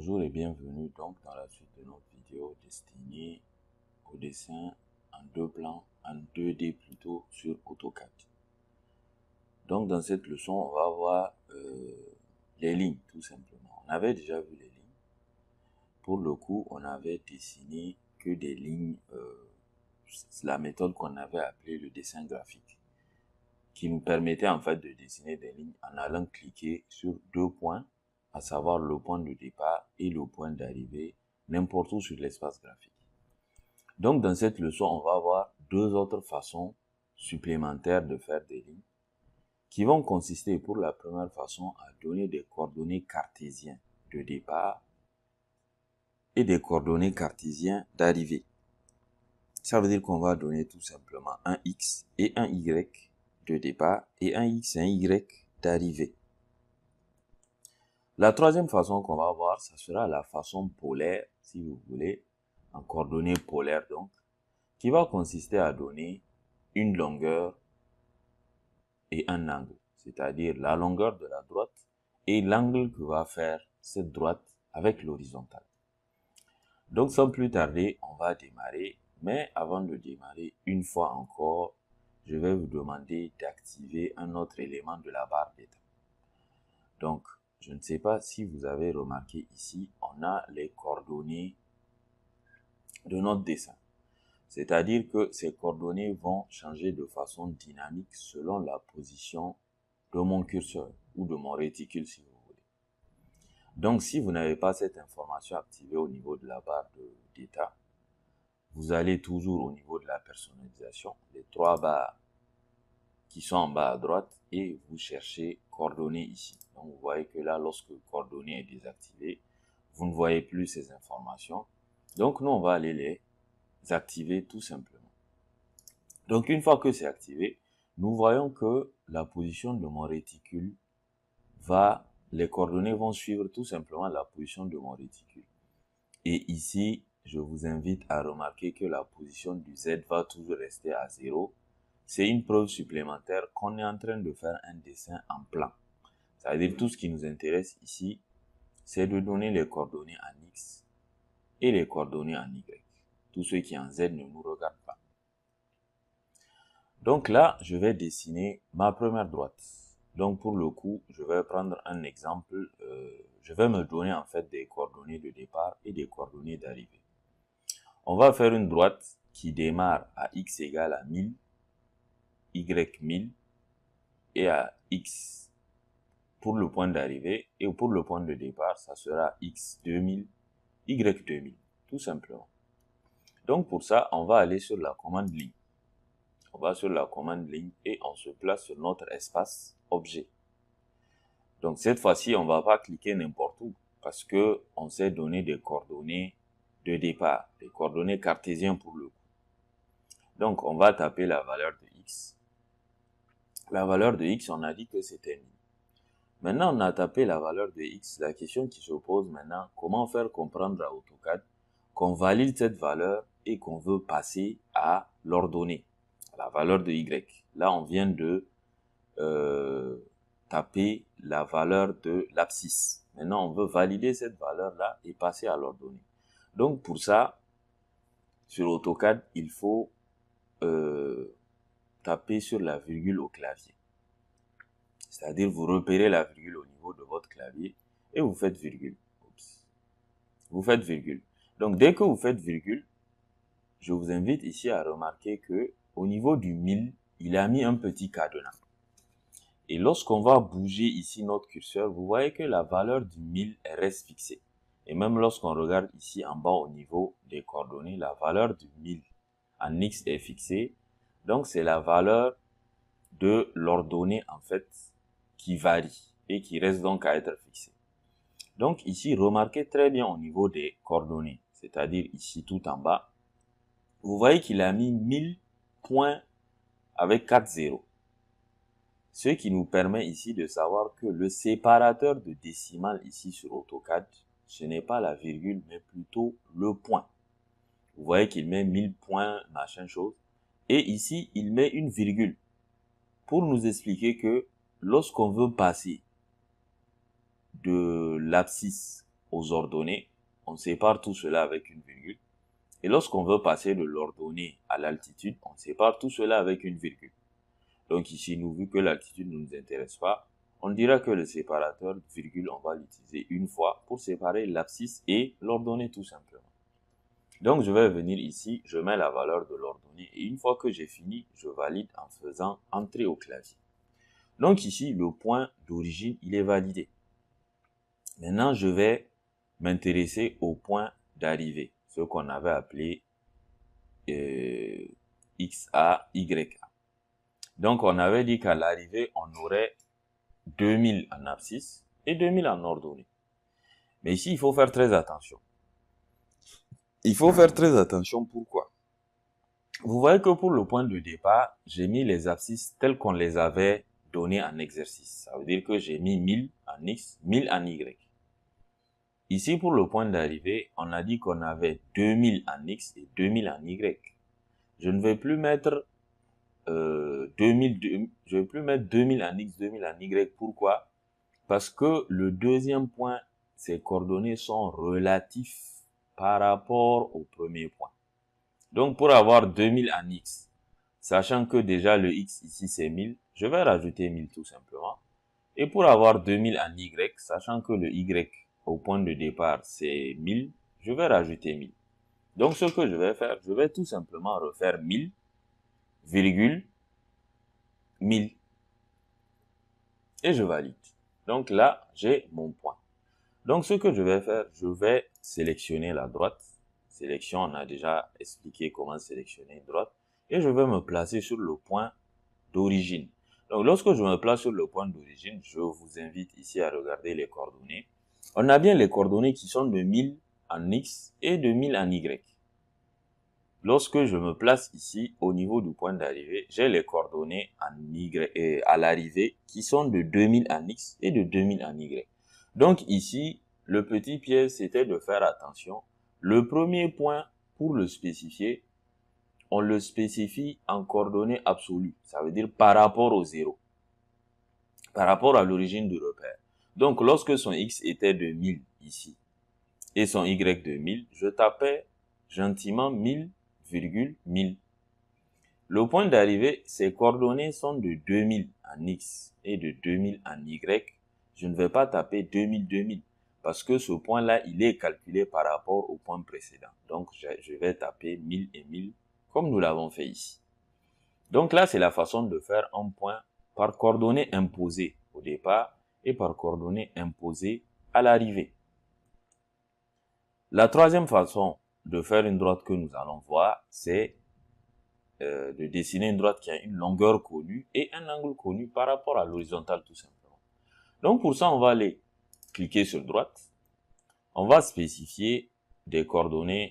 Bonjour et bienvenue donc dans la suite de notre vidéo destinée au dessin en deux plans, en 2D plutôt, sur AutoCAD. Donc dans cette leçon, on va voir les lignes tout simplement. On avait déjà vu les lignes. Pour le coup, on avait dessiné que des lignes, c'est la méthode qu'on avait appelée le dessin graphique, qui nous permettait en fait de dessiner des lignes en allant cliquer sur deux points, à savoir le point de départ et le point d'arrivée, n'importe où sur l'espace graphique. Donc dans cette leçon, on va voir deux autres façons supplémentaires de faire des lignes, qui vont consister pour la première façon à donner des coordonnées cartésiennes de départ et des coordonnées cartésiennes d'arrivée. Ça veut dire qu'on va donner tout simplement un X et un Y de départ et un X et un Y d'arrivée. La troisième façon qu'on va voir, ça sera la façon polaire, si vous voulez, en coordonnées polaires donc, qui va consister à donner une longueur et un angle, c'est-à-dire la longueur de la droite et l'angle que va faire cette droite avec l'horizontale. Donc sans plus tarder, on va démarrer, mais avant de démarrer, une fois encore, je vais vous demander d'activer un autre élément de la barre d'état. Donc, je ne sais pas si vous avez remarqué ici, on a les coordonnées de notre dessin. C'est-à-dire que ces coordonnées vont changer de façon dynamique selon la position de mon curseur ou de mon réticule si vous voulez. Donc, si vous n'avez pas cette information activée au niveau de la barre d'état, vous allez toujours au niveau de la personnalisation, les trois barres qui sont en bas à droite, et vous cherchez coordonnées ici. Donc vous voyez que là, lorsque coordonnées est désactivé, vous ne voyez plus ces informations. Donc nous, on va aller les activer tout simplement. Donc une fois que c'est activé, nous voyons que la position de mon réticule les coordonnées vont suivre tout simplement la position de mon réticule. Et ici, je vous invite à remarquer que la position du Z va toujours rester à 0. C'est une preuve supplémentaire qu'on est en train de faire un dessin en plan. C'est-à-dire tout ce qui nous intéresse ici, c'est de donner les coordonnées en X et les coordonnées en Y. Tout ce qui est en Z ne nous regarde pas. Donc là, je vais dessiner ma première droite. Donc pour le coup, je vais prendre un exemple. Je vais me donner en fait des coordonnées de départ et des coordonnées d'arrivée. On va faire une droite qui démarre à X égale à 1000, Y 1000 et à X pour le point d'arrivée, et pour le point de départ, ça sera X 2000, Y 2000, tout simplement. Donc pour ça, on va aller sur la commande ligne. On va sur la commande ligne et on se place sur notre espace objet. Donc cette fois-ci, on ne va pas cliquer n'importe où parce que on s'est donné des coordonnées de départ, des coordonnées cartésiennes pour le coup. Donc on va taper la valeur de X. La valeur de X, on a dit que c'était 1000. Maintenant, on a tapé la valeur de X. La question qui se pose maintenant, comment faire comprendre à AutoCAD qu'on valide cette valeur et qu'on veut passer à l'ordonnée, à la valeur de Y. Là, on vient de taper la valeur de l'abscisse. Maintenant, on veut valider cette valeur-là et passer à l'ordonnée. Donc, pour ça, sur AutoCAD, il faut taper sur la virgule au clavier. C'est-à-dire, vous repérez la virgule au niveau de votre clavier et vous faites virgule. Oups. Vous faites virgule. Donc, dès que vous faites virgule, je vous invite ici à remarquer que au niveau du 1000, il a mis un petit cadenas. Et lorsqu'on va bouger ici notre curseur, vous voyez que la valeur du 1000 reste fixée. Et même lorsqu'on regarde ici en bas au niveau des coordonnées, la valeur du 1000 en X est fixée. Donc, c'est la valeur de l'ordonnée en fait qui varie et qui reste donc à être fixée. Donc ici, remarquez très bien au niveau des coordonnées, c'est-à-dire ici tout en bas, vous voyez qu'il a mis 1000 points avec 4 zéros. Ce qui nous permet ici de savoir que le séparateur de décimales ici sur AutoCAD, ce n'est pas la virgule, mais plutôt le point. Vous voyez qu'il met 1000 points, machin chose. Et ici, il met une virgule pour nous expliquer que lorsqu'on veut passer de l'abscisse aux ordonnées, on sépare tout cela avec une virgule. Et lorsqu'on veut passer de l'ordonnée à l'altitude, on sépare tout cela avec une virgule. Donc ici, nous, vu que l'altitude ne nous intéresse pas, on dira que le séparateur virgule, on va l'utiliser une fois pour séparer l'abscisse et l'ordonnée tout simplement. Donc je vais venir ici, je mets la valeur de l'ordonnée et une fois que j'ai fini, je valide en faisant entrer au clavier. Donc ici, le point d'origine, il est validé. Maintenant, je vais m'intéresser au point d'arrivée, ce qu'on avait appelé XA, YA. Donc on avait dit qu'à l'arrivée, on aurait 2000 en abscisse et 2000 en ordonnée. Mais ici, il faut faire très attention. Il faut faire très attention, pourquoi? Vous voyez que pour le point de départ, j'ai mis les abscisses telles qu'on les avait données en exercice. Ça veut dire que j'ai mis 1000 en X, 1000 en Y. Ici, pour le point d'arrivée, on a dit qu'on avait 2000 en X et 2000 en Y. Je ne vais plus mettre 2000 en X, 2000 en Y. Pourquoi? Parce que le deuxième point, ses coordonnées sont relatifs par rapport au premier point. Donc, pour avoir 2000 en X, sachant que déjà le X ici c'est 1000, je vais rajouter 1000 tout simplement. Et pour avoir 2000 en Y, sachant que le Y au point de départ c'est 1000, je vais rajouter 1000. Donc, ce que je vais faire, je vais tout simplement refaire 1000, virgule, 1000. Et je valide. Donc là, j'ai mon point. Donc, ce que je vais faire, je vais sélectionner la droite. Sélection, on a déjà expliqué comment sélectionner une droite. Et je vais me placer sur le point d'origine. Donc, lorsque je me place sur le point d'origine, je vous invite ici à regarder les coordonnées. On a bien les coordonnées qui sont de 1000 en X et de 1000 en Y. Lorsque je me place ici, au niveau du point d'arrivée, j'ai les coordonnées en Y, à l'arrivée qui sont de 2000 en X et de 2000 en Y. Donc ici, le petit piège, c'était de faire attention. Le premier point, pour le spécifier, on le spécifie en coordonnées absolues. Ça veut dire par rapport au 0. Par rapport à l'origine du repère. Donc lorsque son X était de 1000 ici, et son Y de 1000, je tapais gentiment 1000, 1000. Le point d'arrivée, ses coordonnées sont de 2000 en X et de 2000 en Y. Je ne vais pas taper 2000, parce que ce point-là, il est calculé par rapport au point précédent. Donc, je vais taper 1000 et 1000, comme nous l'avons fait ici. Donc là, c'est la façon de faire un point par coordonnées imposées au départ et par coordonnées imposées à l'arrivée. La troisième façon de faire une droite que nous allons voir, c'est de dessiner une droite qui a une longueur connue et un angle connu par rapport à l'horizontale tout simplement. Donc pour ça, on va aller cliquer sur droite. On va spécifier des coordonnées